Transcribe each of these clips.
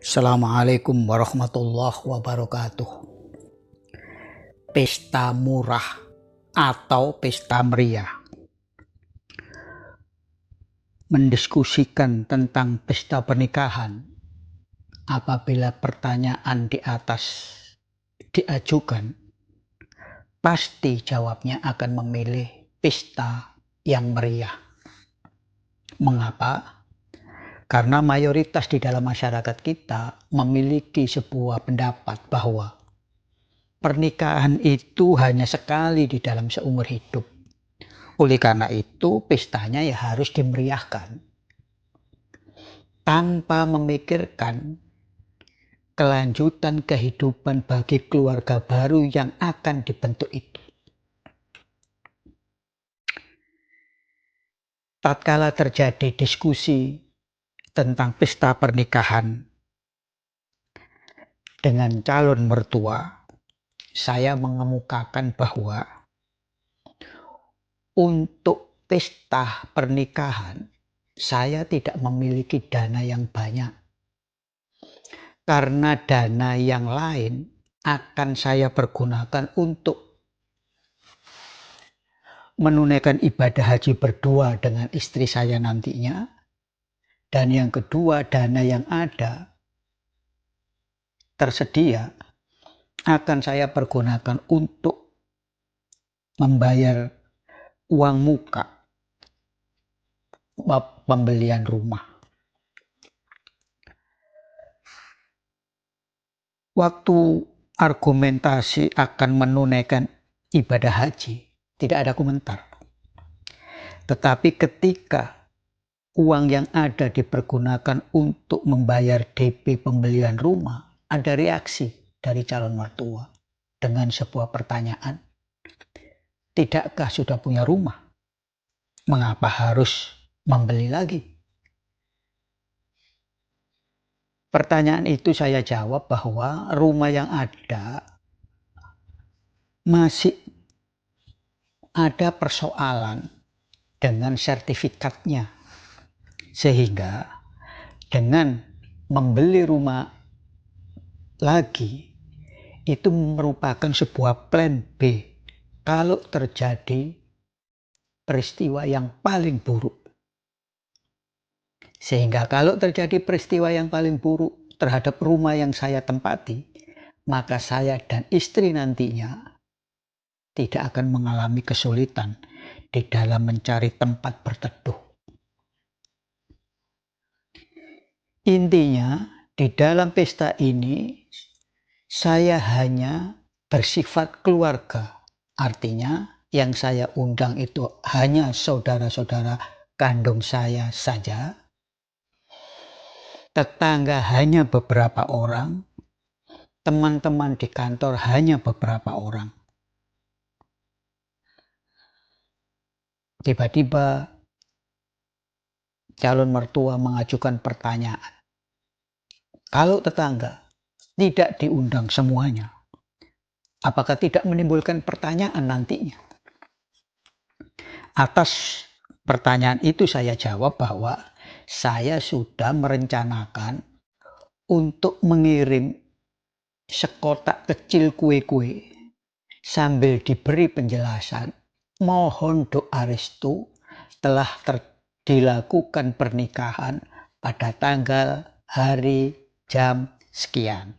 Assalamualaikum warahmatullahi wabarakatuh. Pesta murah atau pesta meriah. Mendiskusikan tentang pesta pernikahan, apabila pertanyaan di atas diajukan, pasti jawabnya akan memilih pesta yang meriah. Mengapa? Karena mayoritas di dalam masyarakat kita memiliki sebuah pendapat bahwa pernikahan itu hanya sekali di dalam seumur hidup. Oleh karena itu, pestanya ya harus dimeriahkan. Tanpa memikirkan kelanjutan kehidupan bagi keluarga baru yang akan dibentuk itu. Tatkala terjadi diskusi tentang pesta pernikahan dengan calon mertua, saya mengemukakan bahwa untuk pesta pernikahan saya tidak memiliki dana yang banyak, karena dana yang lain akan saya pergunakan untuk menunaikan ibadah haji berdua dengan istri saya nantinya. Dan yang kedua, dana yang ada tersedia akan saya pergunakan untuk membayar uang muka pembelian rumah. Waktu argumentasi akan menunaikan ibadah haji, tidak ada komentar. Tetapi ketika uang yang ada dipergunakan untuk membayar DP pembelian rumah, ada reaksi dari calon mertua dengan sebuah pertanyaan, tidakkah sudah punya rumah? Mengapa harus membeli lagi? Pertanyaan itu saya jawab bahwa rumah yang ada masih ada persoalan dengan sertifikatnya, sehingga dengan membeli rumah lagi itu merupakan sebuah plan B kalau terjadi peristiwa yang paling buruk. Sehingga kalau terjadi peristiwa yang paling buruk terhadap rumah yang saya tempati, maka saya dan istri nantinya tidak akan mengalami kesulitan di dalam mencari tempat berteduh. Intinya, di dalam pesta ini saya hanya bersifat keluarga. Artinya yang saya undang itu hanya saudara-saudara kandung saya saja. Tetangga hanya beberapa orang. Teman-teman di kantor hanya beberapa orang. Tiba-tiba calon mertua mengajukan pertanyaan. Kalau tetangga tidak diundang semuanya, apakah tidak menimbulkan pertanyaan nantinya? Atas pertanyaan itu saya jawab bahwa saya sudah merencanakan untuk mengirim sekotak kecil kue-kue sambil diberi penjelasan, mohon doa restu telah dilakukan pernikahan pada tanggal, hari, jam sekian.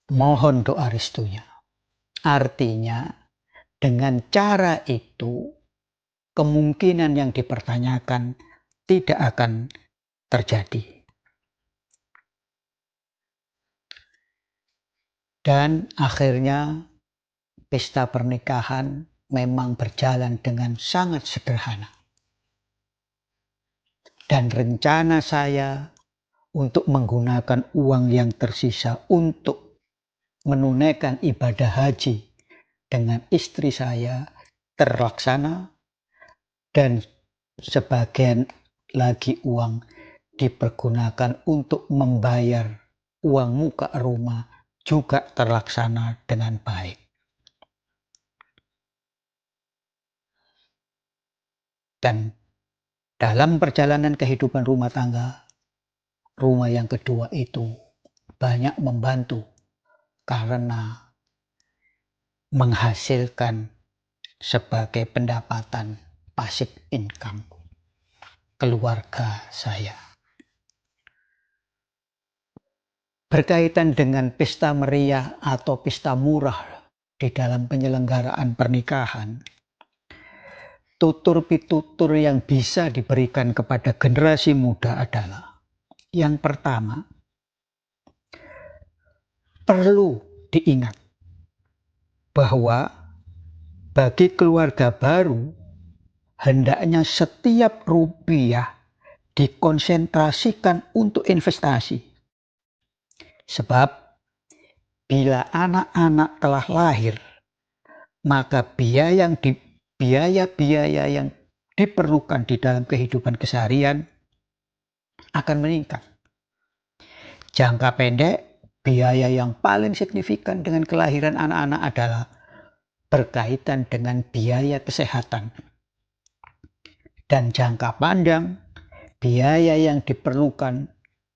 Mohon doa restunya. Artinya dengan cara itu kemungkinan yang dipertanyakan tidak akan terjadi. Dan akhirnya pesta pernikahan memang berjalan dengan sangat sederhana. Dan rencana saya untuk menggunakan uang yang tersisa untuk menunaikan ibadah haji dengan istri saya terlaksana, dan sebagian lagi uang dipergunakan untuk membayar uang muka rumah juga terlaksana dengan baik. Dan dalam perjalanan kehidupan rumah tangga, rumah yang kedua itu banyak membantu karena menghasilkan sebagai pendapatan passive income keluarga saya. Berkaitan dengan pesta meriah atau pesta murah di dalam penyelenggaraan pernikahan, tutur pitutur yang bisa diberikan kepada generasi muda adalah, yang pertama, perlu diingat bahwa bagi keluarga baru, hendaknya setiap rupiah dikonsentrasikan untuk investasi. Sebab bila anak-anak telah lahir, maka biaya yang diperlukan di dalam kehidupan keseharian akan meningkat. Jangka pendek, biaya yang paling signifikan dengan kelahiran anak-anak adalah berkaitan dengan biaya kesehatan. Dan jangka panjang, biaya yang diperlukan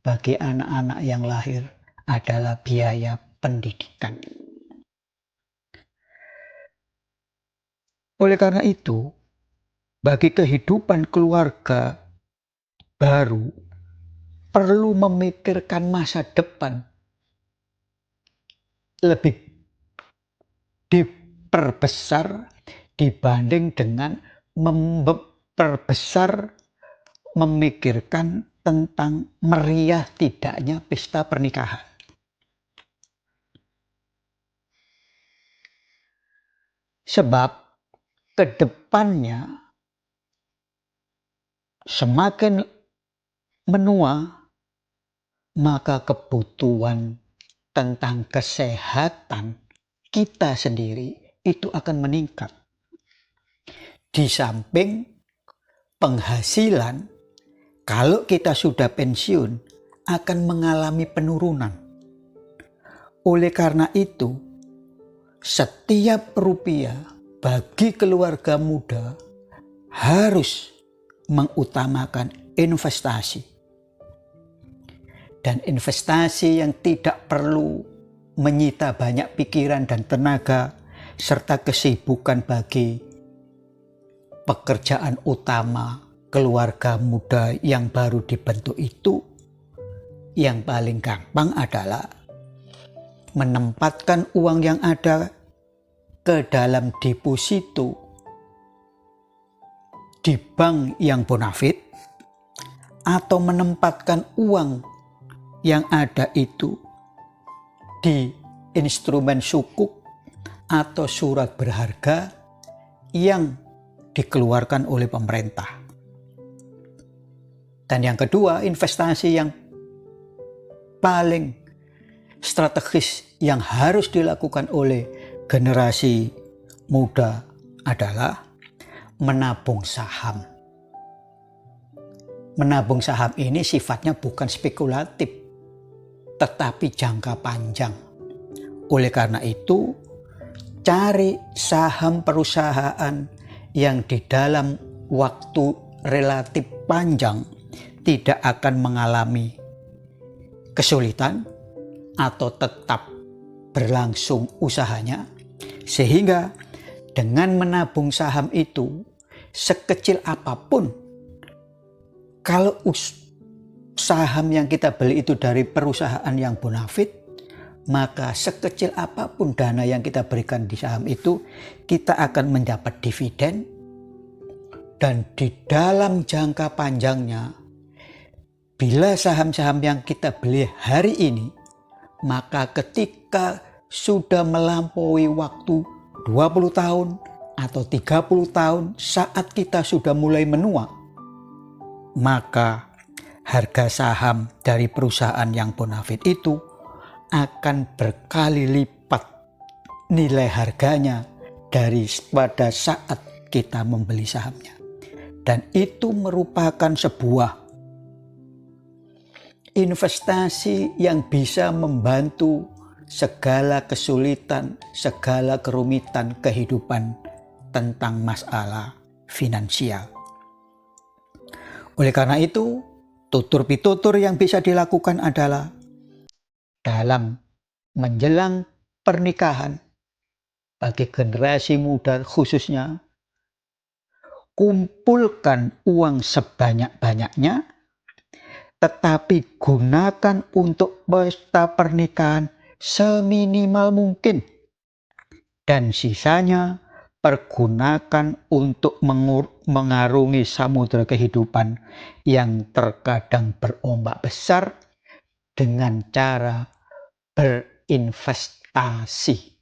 bagi anak-anak yang lahir adalah biaya pendidikan. Oleh karena itu, bagi kehidupan keluarga baru, perlu memikirkan masa depan lebih diperbesar dibanding dengan memikirkan tentang meriah tidaknya pesta pernikahan. Sebab kedepannya semakin menua, maka kebutuhan tentang kesehatan kita sendiri itu akan meningkat. Di samping penghasilan, kalau kita sudah pensiun, akan mengalami penurunan. Oleh karena itu, setiap rupiah bagi keluarga muda harus mengutamakan investasi. Dan investasi yang tidak perlu menyita banyak pikiran dan tenaga serta kesibukan bagi pekerjaan utama keluarga muda yang baru dibentuk itu, yang paling gampang adalah menempatkan uang yang ada ke dalam deposito di bank yang bonafit, atau menempatkan uang yang ada itu di instrumen sukuk atau surat berharga yang dikeluarkan oleh pemerintah. Dan yang kedua, investasi yang paling strategis yang harus dilakukan oleh generasi muda adalah menabung saham. Menabung saham ini sifatnya bukan spekulatif, tetapi jangka panjang. Oleh karena itu, cari saham perusahaan yang di dalam waktu relatif panjang tidak akan mengalami kesulitan atau tetap berlangsung usahanya, sehingga dengan menabung saham itu sekecil apapun, kalau saham yang kita beli itu dari perusahaan yang bonafit, maka sekecil apapun dana yang kita berikan di saham itu, kita akan mendapat dividen. Dan di dalam jangka panjangnya, bila saham-saham yang kita beli hari ini, maka ketika sudah melampaui waktu 20 tahun atau 30 tahun saat kita sudah mulai menua, maka harga saham dari perusahaan yang bonafit itu akan berkali lipat nilai harganya daripada saat kita membeli sahamnya. Dan itu merupakan sebuah investasi yang bisa membantu segala kesulitan, segala kerumitan kehidupan tentang masalah finansial. Oleh karena itu, Tutur pitutur yang bisa dilakukan adalah dalam menjelang pernikahan bagi generasi muda khususnya, kumpulkan uang sebanyak-banyaknya, tetapi gunakan untuk pesta pernikahan seminimal mungkin, dan sisanya pergunakan untuk mengarungi samudera kehidupan yang terkadang berombak besar dengan cara berinvestasi.